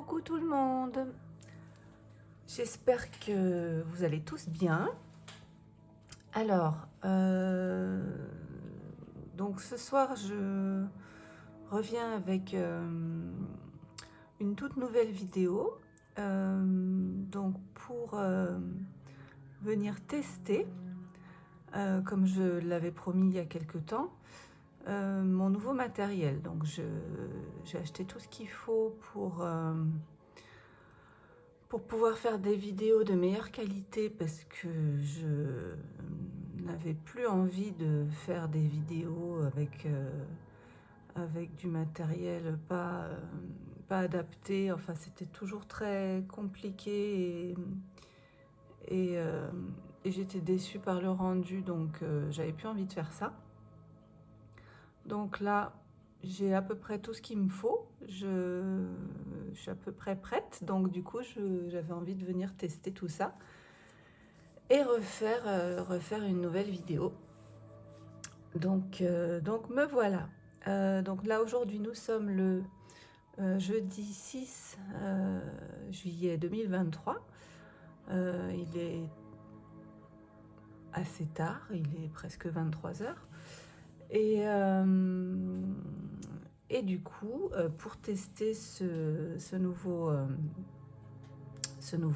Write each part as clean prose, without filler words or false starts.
Coucou tout le monde, j'espère que vous allez tous bien. Alors, donc ce soir je reviens avec une toute nouvelle vidéo donc pour venir tester, comme je l'avais promis il y a quelque temps, mon nouveau matériel. Donc j'ai acheté tout ce qu'il faut pour pouvoir faire des vidéos de meilleure qualité, parce que je n'avais plus envie de faire des vidéos avec du matériel pas adapté. Enfin, c'était toujours très compliqué et j'étais déçue par le rendu, donc j'avais plus envie de faire ça. Donc là, j'ai à peu près tout ce qu'il me faut. Je suis à peu près prête. Donc du coup, j'avais envie de venir tester tout ça et refaire une nouvelle vidéo. Donc me voilà. Donc là, aujourd'hui, nous sommes le jeudi 6 juillet 2023. Il est assez tard, il est presque 23 heures. Et du coup, pour tester ce nouveau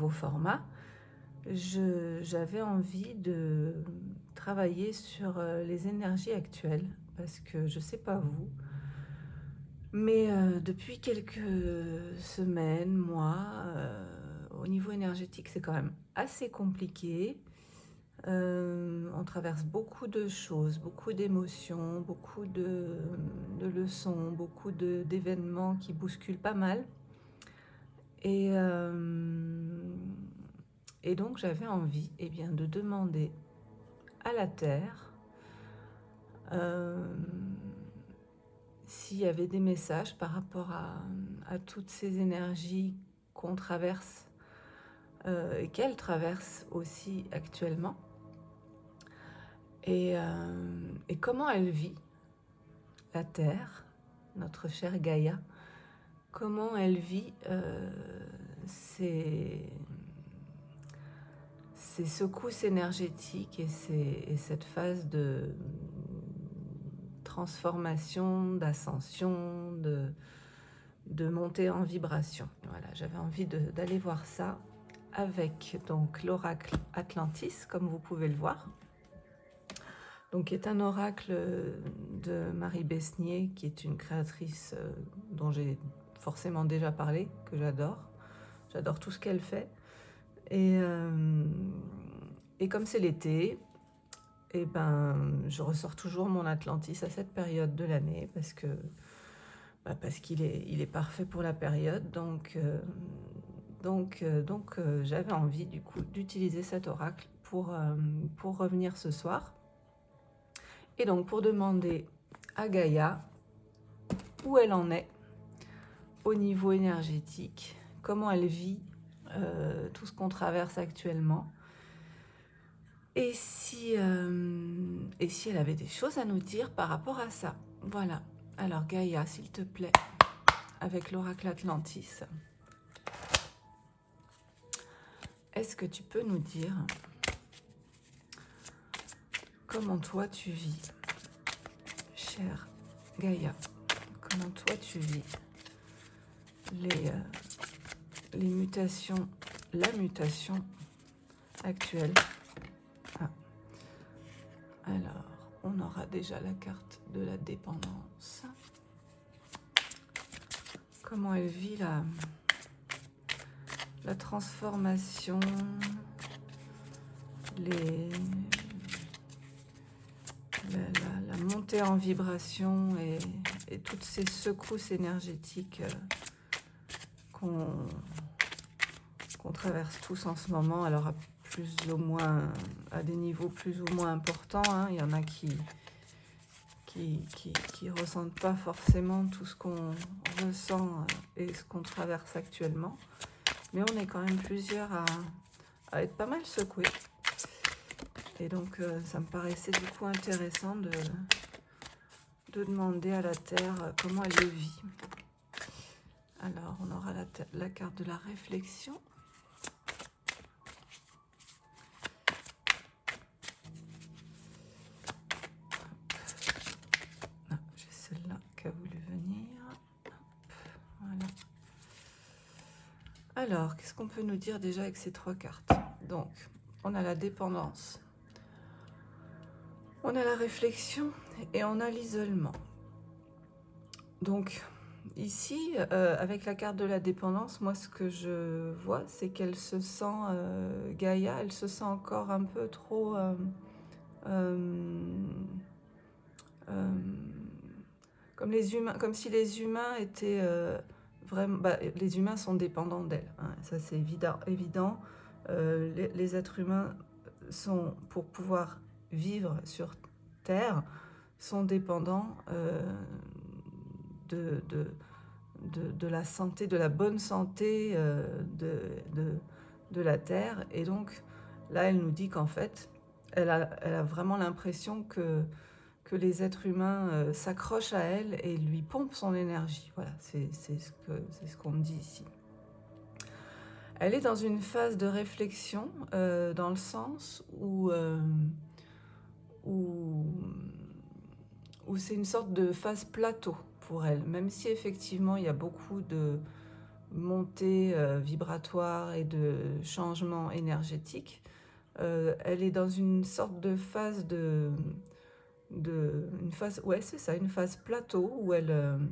format, j'avais envie de travailler sur les énergies actuelles, parce que je ne sais pas vous, mais depuis quelques semaines, mois, au niveau énergétique, c'est quand même assez compliqué. On traverse beaucoup de choses, beaucoup d'émotions, beaucoup de leçons, beaucoup d'événements qui bousculent pas mal. Et donc j'avais envie de demander à la Terre s'il y avait des messages par rapport à toutes ces énergies qu'on traverse et qu'elle traverse aussi actuellement. Et comment elle vit, la Terre, notre chère Gaïa, comment elle vit ces secousses énergétiques et cette phase de transformation, d'ascension, de montée en vibration. Voilà, j'avais envie d'aller voir ça avec donc l'oracle Atlantis, comme vous pouvez le voir. Donc, qui est un oracle de Marie Besnier, qui est une créatrice dont j'ai forcément déjà parlé, que j'adore. J'adore tout ce qu'elle fait. Et comme c'est l'été, je ressors toujours mon Atlantis à cette période de l'année, parce qu'il est parfait pour la période. Donc j'avais envie du coup d'utiliser cet oracle pour revenir ce soir. Et donc pour demander à Gaïa où elle en est au niveau énergétique, comment elle vit tout ce qu'on traverse actuellement, et si elle avait des choses à nous dire par rapport à ça. Voilà. Alors Gaïa, s'il te plaît, avec l'oracle Atlantis, est-ce que tu peux nous dire comment toi tu vis, chère Gaïa, comment toi tu vis les mutations, la mutation actuelle. Alors, on aura déjà la carte de la dépendance. Comment elle vit la transformation, la montée en vibration et toutes ces secousses énergétiques qu'on traverse tous en ce moment. Alors à des niveaux plus ou moins importants, hein. Il y en a qui ressentent pas forcément tout ce qu'on ressent et ce qu'on traverse actuellement, mais on est quand même plusieurs à être pas mal secoués. Et donc ça me paraissait du coup intéressant de demander à la Terre comment elle le vit. Alors, on aura la carte de la réflexion. Ah, j'ai celle-là qui a voulu venir. Hop, voilà. Alors, qu'est-ce qu'on peut nous dire déjà avec ces 3 cartes? Donc, on a la dépendance, on a la réflexion et on a l'isolement. Donc, ici, avec la carte de la dépendance, moi, ce que je vois, c'est qu'elle se sent, Gaïa, elle se sent encore un peu trop... comme les humains, comme si les humains étaient vraiment... les humains sont dépendants d'elle, hein, ça c'est évident. Les êtres humains sont, pour pouvoir vivre sur Terre, sont dépendants de la santé, de la bonne santé de la Terre. Et donc, là, elle nous dit qu'en fait, elle a vraiment l'impression que les êtres humains s'accrochent à elle et lui pompent son énergie. Voilà, c'est ce qu'on me dit ici. Elle est dans une phase de réflexion, dans le sens où c'est une sorte de phase plateau pour elle, même si effectivement il y a beaucoup de montées vibratoires et de changements énergétiques. Elle est dans une sorte de phase une phase, ouais, c'est ça, une phase plateau où elle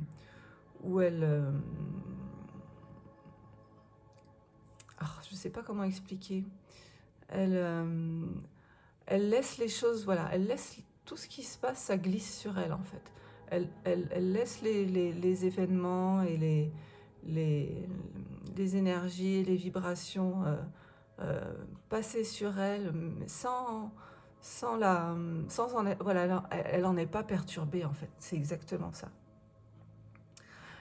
je sais pas comment expliquer. Elle laisse les choses, voilà, elle laisse tout ce qui se passe, ça glisse sur elle en fait. Elle laisse les événements et les énergies et les vibrations passer sur elle, voilà, elle en est pas perturbée en fait. C'est exactement ça.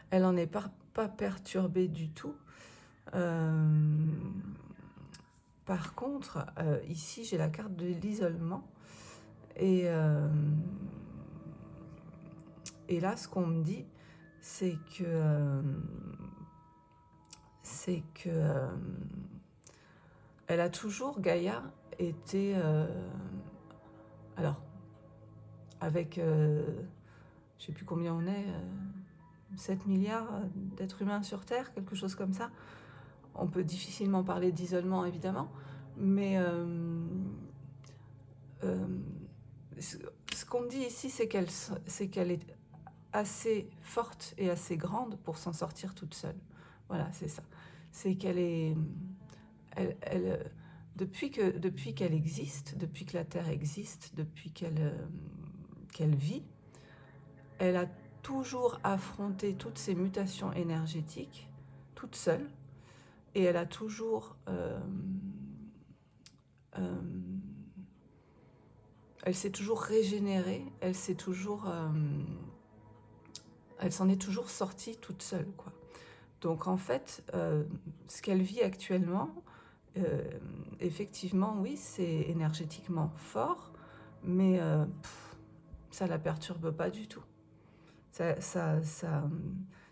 Elle en est pas perturbée du tout. Par contre, ici j'ai la carte de l'isolement et là ce qu'on me dit, c'est que elle a toujours, Gaïa, été alors avec je sais plus combien on est, 7 milliards d'êtres humains sur Terre, quelque chose comme ça. On peut difficilement parler d'isolement, évidemment, mais ce qu'on me dit ici, c'est qu'elle est assez forte et assez grande pour s'en sortir toute seule. Voilà, c'est ça. C'est qu'elle est... depuis qu'elle existe, depuis que la Terre existe, depuis qu'elle vit, elle a toujours affronté toutes ces mutations énergétiques toute seule, et elle a toujours... elle s'est toujours régénérée, elle s'en est toujours sortie toute seule, quoi. Donc en fait, ce qu'elle vit actuellement, effectivement, oui, c'est énergétiquement fort, mais ça la perturbe pas du tout.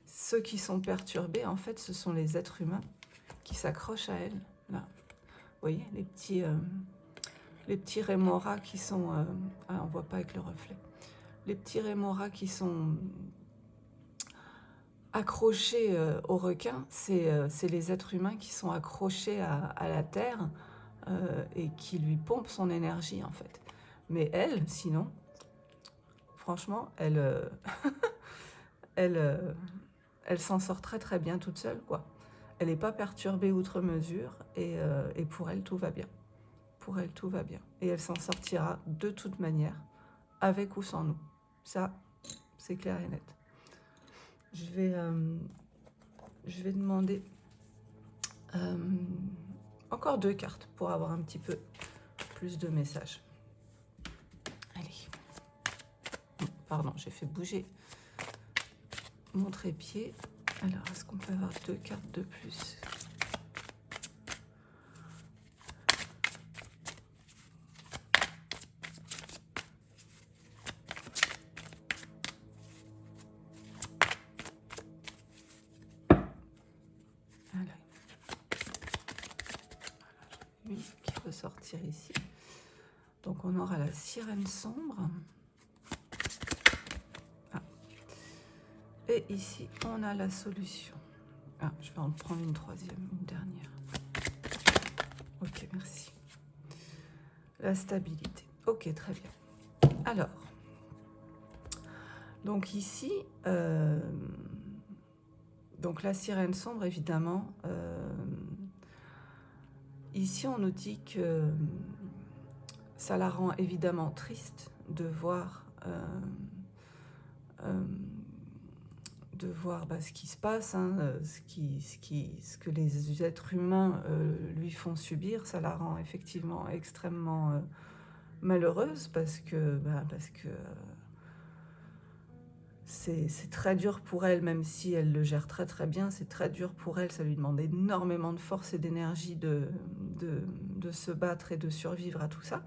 Ceux qui sont perturbés, en fait, ce sont les êtres humains qui s'accrochent à elle. Là, vous voyez, les petits rémoras qui sont... on voit pas avec le reflet. Les petits rémoras qui sont accrochés aux requins, c'est les êtres humains qui sont accrochés à la terre et qui lui pompent son énergie, en fait. Mais elle, sinon, franchement, elle s'en sort très très bien toute seule, quoi. Elle n'est pas perturbée outre mesure et pour elle, tout va bien. Pour elle, tout va bien. Et elle s'en sortira de toute manière, avec ou sans nous. Ça, c'est clair et net. Je vais demander encore 2 cartes pour avoir un petit peu plus de messages. Allez. Pardon, j'ai fait bouger mon trépied. Alors, est-ce qu'on peut avoir 2 cartes de plus ? sortir ici. Donc on aura la sirène sombre. Ah. Et ici, on a la solution. Ah, je vais en prendre une troisième, une dernière. Ok, merci. La stabilité. Ok, très bien. Alors, donc ici, donc la sirène sombre, évidemment. Ici, on nous dit que ça la rend évidemment triste de voir ce qui se passe, hein, ce que les êtres humains lui font subir. Ça la rend effectivement extrêmement malheureuse parce que c'est très dur pour elle, même si elle le gère très très bien. C'est très dur pour elle, ça lui demande énormément de force et d'énergie de se battre et de survivre à tout ça.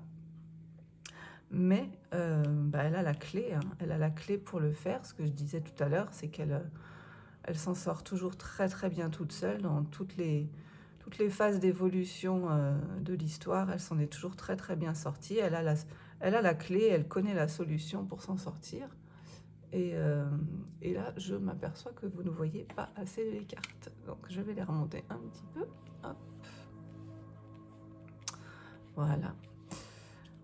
Mais elle a la clé, hein. Elle a la clé pour le faire. Ce que je disais tout à l'heure, c'est qu'elle s'en sort toujours très très bien toute seule dans toutes les phases d'évolution de l'histoire. Elle s'en est toujours très très bien sortie. Elle a la clé, elle connaît la solution pour s'en sortir. Et là, je m'aperçois que vous ne voyez pas assez les cartes. Donc, je vais les remonter un petit peu. Hop. Voilà.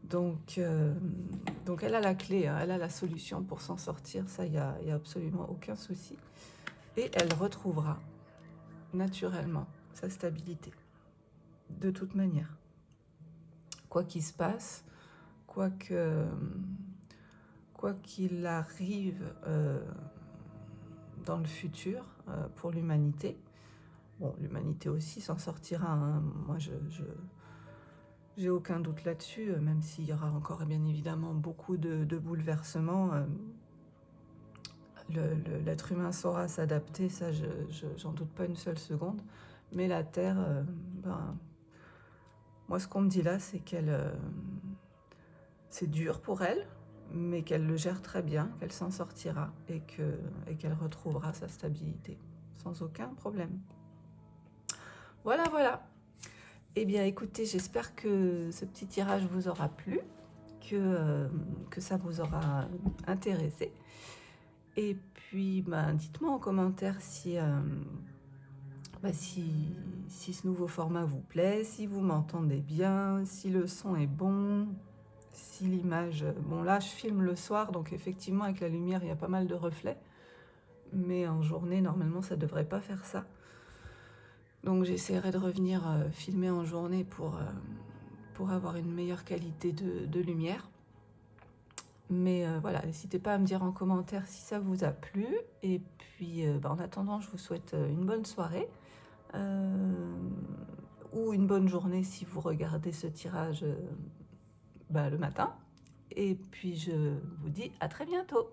Donc, elle a la clé, hein, elle a la solution pour s'en sortir. Ça, il n'y a absolument aucun souci. Et elle retrouvera naturellement sa stabilité. De toute manière. Quoi qu'il se passe, quoi qu'il arrive dans le futur pour l'humanité, bon, l'humanité aussi s'en sortira, hein. Moi, j'ai aucun doute là-dessus, même s'il y aura encore bien évidemment beaucoup de bouleversements. L'être humain saura s'adapter, ça, j'en doute pas une seule seconde. Mais la Terre, moi, ce qu'on me dit là, c'est c'est dur pour elle, mais qu'elle le gère très bien, qu'elle s'en sortira et qu'elle retrouvera sa stabilité sans aucun problème. Voilà, voilà. Eh bien, écoutez, j'espère que ce petit tirage vous aura plu, que ça vous aura intéressé. Et puis, dites-moi en commentaire si ce nouveau format vous plaît, si vous m'entendez bien, si le son est bon, si l'image... Bon, là, je filme le soir, donc effectivement, avec la lumière, il y a pas mal de reflets. Mais en journée, normalement, ça ne devrait pas faire ça. Donc, j'essaierai de revenir filmer en journée pour avoir une meilleure qualité de lumière. Mais voilà, n'hésitez pas à me dire en commentaire si ça vous a plu. Et puis, en attendant, je vous souhaite une bonne soirée. Ou une bonne journée si vous regardez ce tirage le matin. Et puis, je vous dis à très bientôt.